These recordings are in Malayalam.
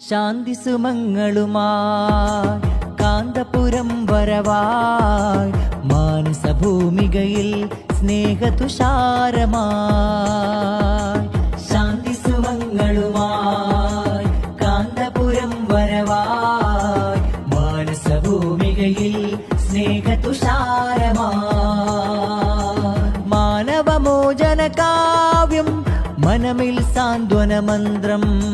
ശാന്തി സുമങ്ങളുമായി കാന്തപുരം വരവായി മാനസഭൂമികയിൽ സ്നേഹതുഷാരമായി. ശാന്തി സുമങ്ങളുമായി കാന്തപുരം വരവായി മാനസഭൂമികയിൽ സ്നേഹതുഷാരമായി. മാനവമോചന കാവ്യം മനമിൽ സാന്ത്വന മന്ത്രം.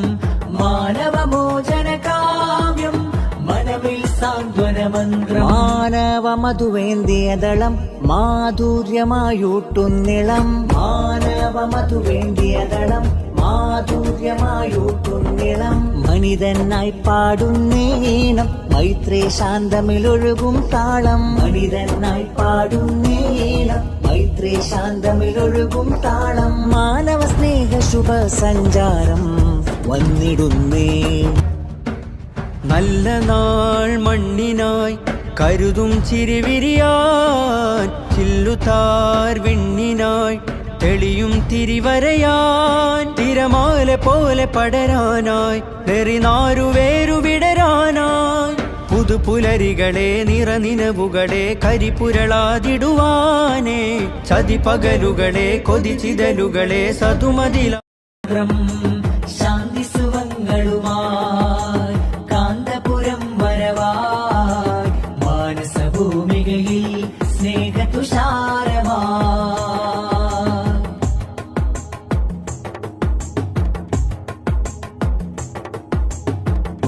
മാനവമോചന കാവ്യം മനമിൽ സാന്ത്വന മന്ത്രം. മാനവമധുവേന്തിയദളം മാധുര്യമായൂട്ടുന്നിളം. മാനവമധുവേന്തിയദളം മാധുര്യമായൂട്ടുന്നിളം. മനിതനായി പാടുന്നീണം മൈത്രേ ശാന്തമിലൊഴുകും താളം. മനിതനായി പാടുന്നീണം മൈത്രേ ശാന്തമിലൊഴുകും താളം. മാനവ സ്നേഹ ശുഭ സഞ്ചാരം വന്നിടുന്നേ. നല്ല നാൾ മണ്ണിനായി കരുതും ചിരിവിരിയാൻ. ചില്ലുതാർ വിണ്ണിനായി തെളിയും തിരിവരയാൻ. തിരമാല പോലെ പടരാനായി നെറിനാരുവേരു വിടരാനായി. പുതുപുലരികളെ നിറനിനവുകളെ കരിപുരളാതിടുവാനേ. ചതിപകലുകളെ കൊതിച്ചിതലുകളെ സതുമതില. ശാന്തി സുമങ്ങളുമായി കാന്തപുരം വരവായി മാനസഭൂമികയിൽ സ്നേഹതുഷാരമായി.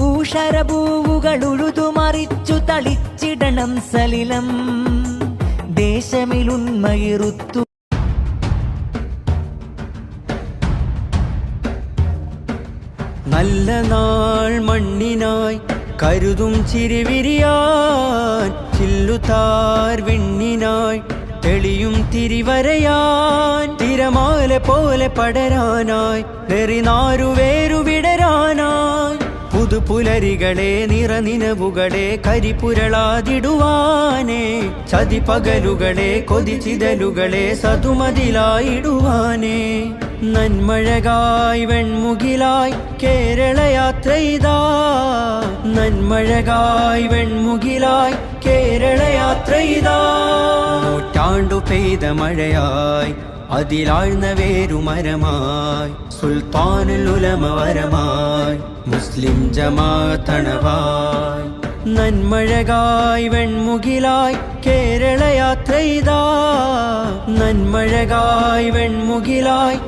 ഊഷരഭൂവുകൾ ഉഴുതുമറിച്ചു തളിച്ചിടണം സലിലം. ദേശമിലുന്മയിരുത്തു നല്ല നാൾ മണ്ണിനായി കരുതും ചിരിവിരിയാൻ. ചില്ലുതാർ വിണ്ണിനായി തെളിയും തിരിവരയാൻ. തിരമാല പോലെ പടരാനായി നെറിനാരുവേരു വിടരാനായി. പുതുപുലരികളെ നിറനിനവുകളെ കരിപുരളാതിടുവാനേ. ചതിപകലുകളെ കൊതിച്ചിതലുകളെ സതുമതിലായിടുവാനേ. നന്മഴകായി വെൺമുകിലായി കേരളയാത്രയിതാ. നന്മഴകായി വെൺമുകിലായി കേരളയാത്രയിതാ. നൂറ്റാണ്ടു പെയ്ത മഴയായി അതിലാഴ്ന്ന വേരുമരമായി. സുൽത്താനുൽ ഉലമ വരമായി മുസ്ലിം ജമാഅത്തണവായി. നന്മഴകായി വെൺമുകിലായി കേരളയാത്രയിതാ. നന്മഴകായി വെൺമുകിലായി